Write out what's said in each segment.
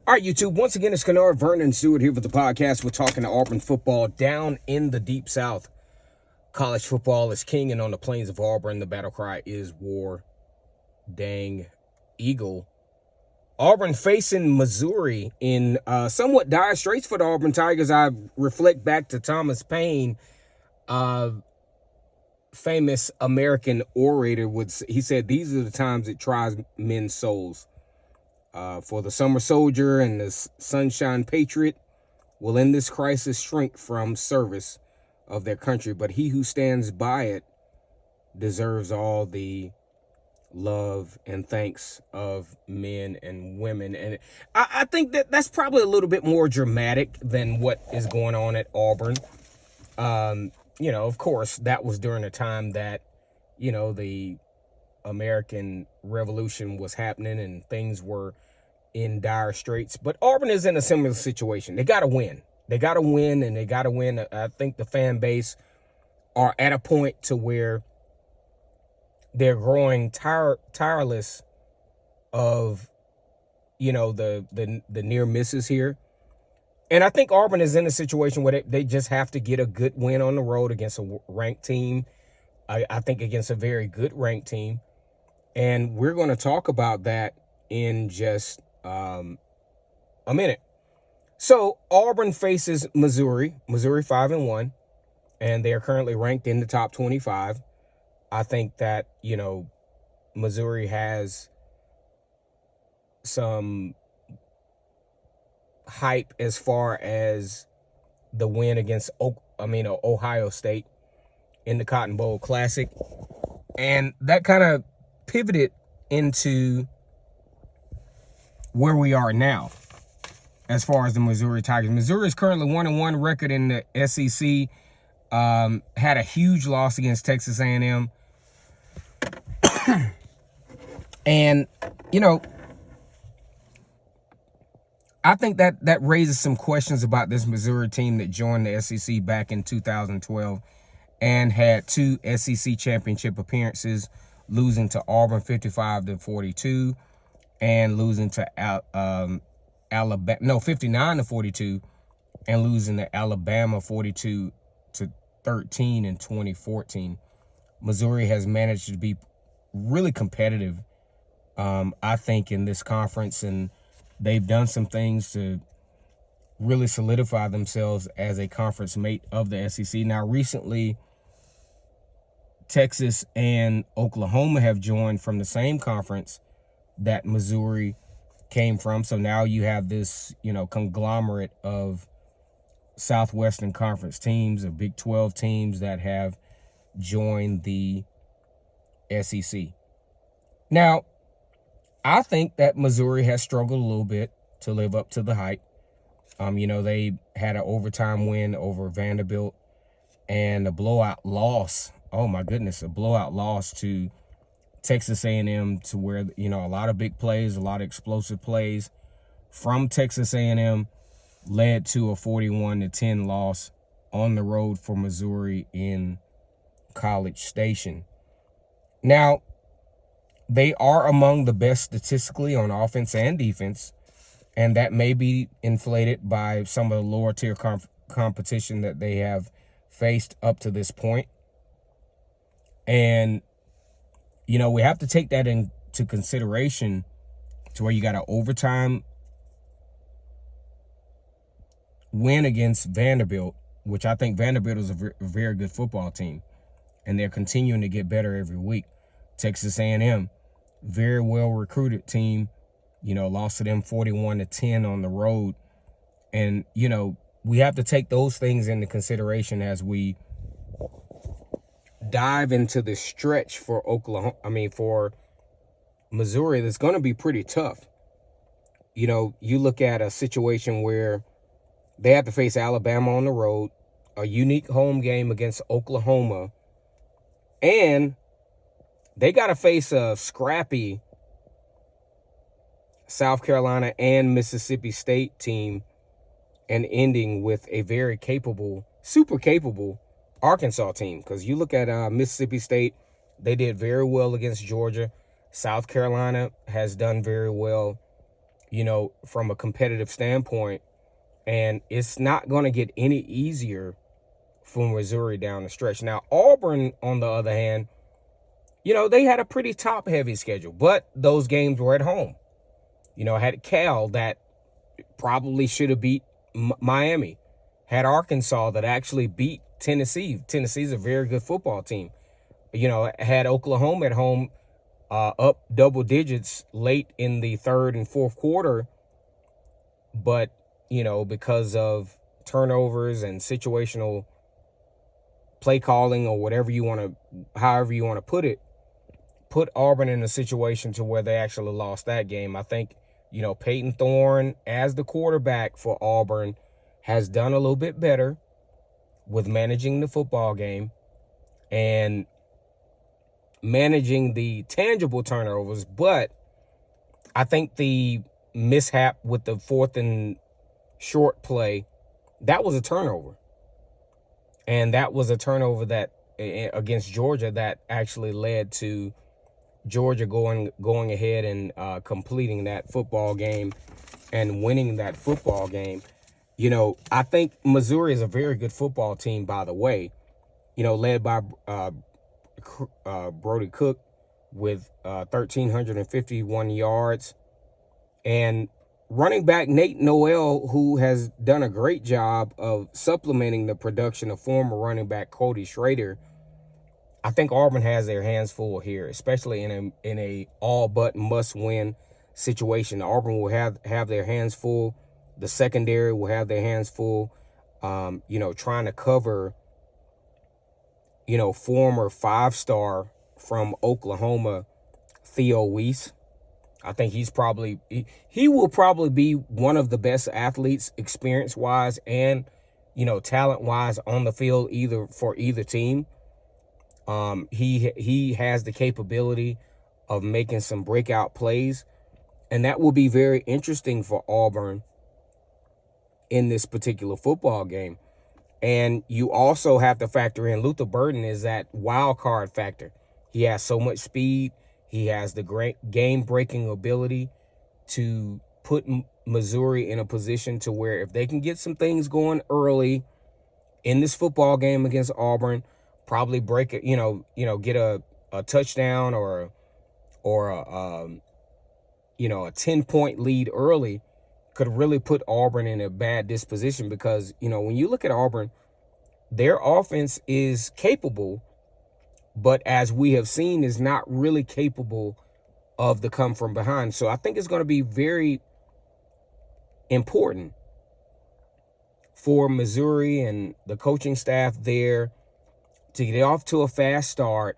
All right, YouTube. Once again, it's Kennard Vernon Stewart here for the podcast. We're talking to Auburn football down in the Deep South. College football is king, and on the plains of Auburn, the battle cry is War Dang Eagle. Auburn facing Missouri in somewhat dire straits for the Auburn Tigers. I reflect back to Thomas Paine, famous American orator. He said, "These are the times it tries men's souls. For the summer soldier and the sunshine patriot will in this crisis shrink from service of their country, but he who stands by it deserves all the love and thanks of men and women." And I think that's probably a little bit more dramatic than what is going on at Auburn. Of course, that was during a time that, the American Revolution was happening and things were in dire straits. But Auburn is in a similar situation. They got to win. They got to win, and they got to win. I think the fan base are at a point to where they're growing tireless of, the near misses here. And I think Auburn is in a situation where they just have to get a good win on the road against a ranked team. I think against a very good ranked team. And we're going to talk about that in just a minute. So Auburn faces Missouri 5-1, and they are currently ranked in the top 25. I think that, Missouri has some hype as far as the win against Ohio State in the Cotton Bowl Classic. And that kind of pivoted into where we are now as far as the Missouri Tigers. Missouri is currently 1-1 record in the SEC. Had a huge loss against Texas A&M. And, I think that raises some questions about this Missouri team that joined the SEC back in 2012 and had two SEC championship appearances, losing to Auburn 55-42 and losing to Alabama, 59-42, and losing to Alabama 42-13 in 2014. Missouri has managed to be really competitive, I think, in this conference, and they've done some things to really solidify themselves as a conference mate of the SEC. Now, recently, Texas and Oklahoma have joined from the same conference that Missouri came from. So now you have this, conglomerate of Southwestern Conference teams, of Big 12 teams that have joined the SEC. Now, I think that Missouri has struggled a little bit to live up to the hype. They had an overtime win over Vanderbilt and a blowout loss. Oh my goodness, a blowout loss to Texas A&M, to where, a lot of big plays, a lot of explosive plays from Texas A&M led to a 41-10 loss on the road for Missouri in College Station. Now, they are among the best statistically on offense and defense, and that may be inflated by some of the lower tier competition that they have faced up to this point. And, we have to take that into consideration, to where you got an overtime win against Vanderbilt, which I think Vanderbilt is a very good football team, and they're continuing to get better every week. Texas A&M, very well recruited team, lost to them 41-10 on the road. And, we have to take those things into consideration as we dive into the stretch for for Missouri. That's going to be pretty tough. You look at a situation where they have to face Alabama on the road, a unique home game against Oklahoma, and they got to face a scrappy South Carolina and Mississippi State team, and ending with a very capable, super capable Arkansas team. Because you look at Mississippi State, they did very well against Georgia. South Carolina has done very well from a competitive standpoint. And it's not going to get any easier for Missouri down the stretch. Now, Auburn, on the other hand, they had a pretty top-heavy schedule, but those games were at home. Had Cal that probably should have beat Miami. Had Arkansas that actually beat Tennessee. Tennessee's a very good football team. Had Oklahoma at home up double digits late in the third and fourth quarter. But, because of turnovers and situational play calling or however you want to put Auburn in a situation to where they actually lost that game. I think, Peyton Thorne as the quarterback for Auburn has done a little bit better with managing the football game and managing the tangible turnovers. But I think the mishap with the fourth and short play, that was a turnover. And that was a turnover that against Georgia that actually led to Georgia going ahead and completing that football game and winning that football game. I think Missouri is a very good football team, by the way, led by Brody Cook with 1,351 yards. And running back Nate Noel, who has done a great job of supplementing the production of former running back Cody Schrader. I think Auburn has their hands full here, especially in a all but must win situation. Auburn will have their hands full. The secondary will have their hands full. Trying to cover, former 5-star from Oklahoma, Theo Weiss. I think he will probably be one of the best athletes, experience-wise and, talent-wise on the field for either team. He has the capability of making some breakout plays, and that will be very interesting for Auburn in this particular football game. And you also have to factor in Luther Burden is that wild card factor. He has so much speed. He has the great game-breaking ability to put Missouri in a position to where if they can get some things going early in this football game against Auburn, probably break it, get a touchdown or a 10-point lead early, could really put Auburn in a bad disposition because, when you look at Auburn, their offense is capable, but as we have seen, is not really capable of the come from behind. So I think it's going to be very important for Missouri and the coaching staff there to get off to a fast start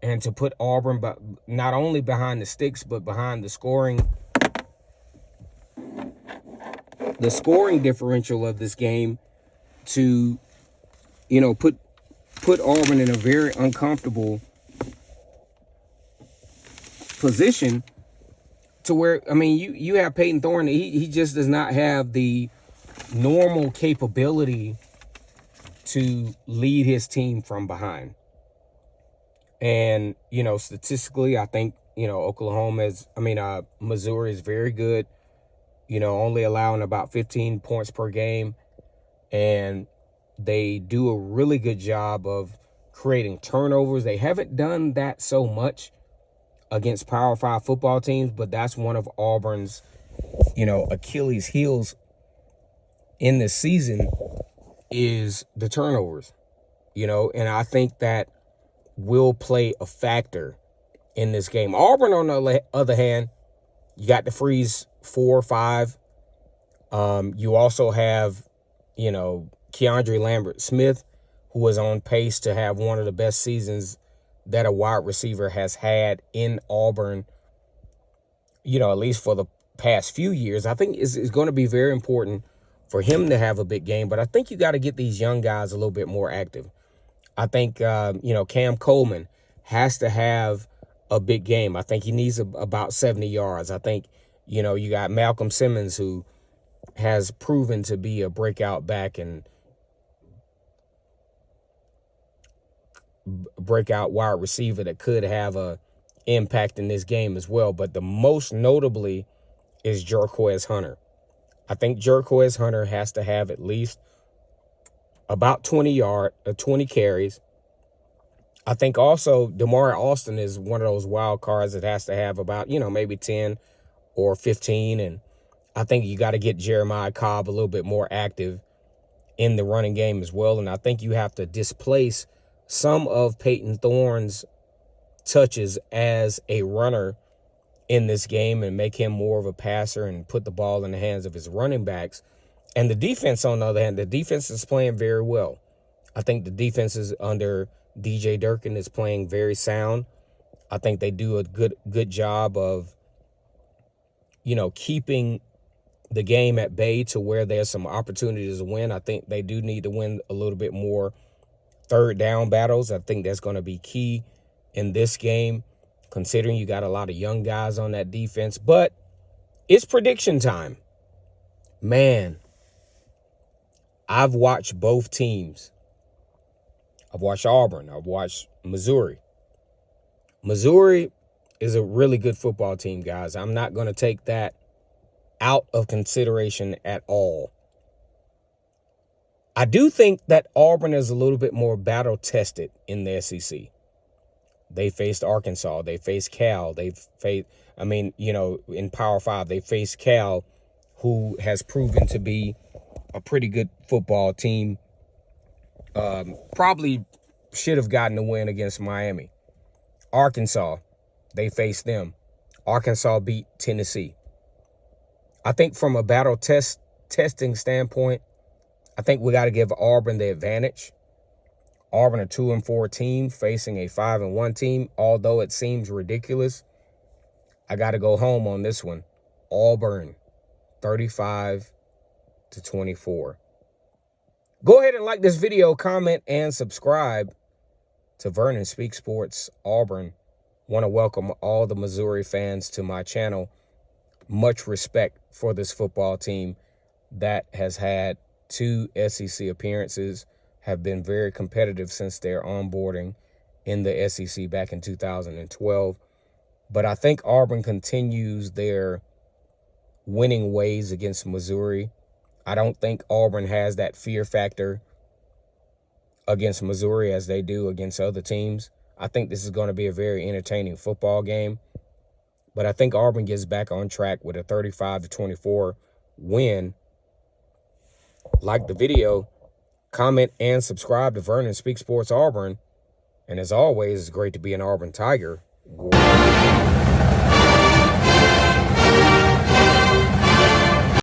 and to put Auburn not only behind the sticks, but behind the scoring differential of this game to, put Auburn in a very uncomfortable position to where, you have Peyton Thorne. He just does not have the normal capability to lead his team from behind. And, statistically, I think, Missouri is very good, only allowing about 15 points per game. And they do a really good job of creating turnovers. They haven't done that so much against Power 5 football teams, but that's one of Auburn's, Achilles heels in this season is the turnovers, and I think that will play a factor in this game. Auburn, on the other hand, you got to freeze 4 or 5. You also have, Keandre Lambert-Smith, who is on pace to have one of the best seasons that a wide receiver has had in Auburn, at least for the past few years. I think it's going to be very important for him to have a big game, but I think you got to get these young guys a little bit more active. I think, Cam Coleman has to have a big game. I think he needs about 70 yards. I think, you got Malcolm Simmons, who has proven to be a breakout back and breakout wide receiver that could have a impact in this game as well. But the most notably is Jerquez Hunter. I think Jerquez Hunter has to have at least about 20 carries. I think also Damari Alston is one of those wild cards that has to have about, maybe 10 or 15. And I think you got to get Jeremiah Cobb a little bit more active in the running game as well. And I think you have to displace some of Peyton Thorne's touches as a runner in this game and make him more of a passer and put the ball in the hands of his running backs. And the defense, on the other hand, the defense is playing very well. I think the defense is under DJ Durkin is playing very sound. I think they do a good job of, keeping the game at bay to where there's some opportunities to win. I think they do need to win a little bit more third down battles. I think that's going to be key in this game, considering you got a lot of young guys on that defense. But it's prediction time. Man, I've watched both teams. I've watched Auburn. I've watched Missouri. Missouri is a really good football team, guys. I'm not going to take that out of consideration at all. I do think that Auburn is a little bit more battle-tested in the SEC. They faced Arkansas. They faced Cal. In Power 5, they faced Cal, who has proven to be a pretty good football team. Probably should have gotten a win against Miami. Arkansas, they faced them. Arkansas beat Tennessee. I think from a battle testing standpoint, I think we got to give Auburn the advantage. Auburn, a 2-4 team facing a 5-1 team. Although it seems ridiculous, I got to go home on this one. Auburn, 35-24. Go ahead and like this video, comment, and subscribe to Vernon Speak Sports Auburn. Want to welcome all the Missouri fans to my channel. Much respect for this football team that has had 2 SEC appearances, have been very competitive since their onboarding in the SEC back in 2012. But I think Auburn continues their winning ways against Missouri. I don't think Auburn has that fear factor against Missouri as they do against other teams. I think this is going to be a very entertaining football game. But I think Auburn gets back on track with a 35-24 win. Like the video, comment, and subscribe to Vernon Speak Sports Auburn. And as always, it's great to be an Auburn Tiger.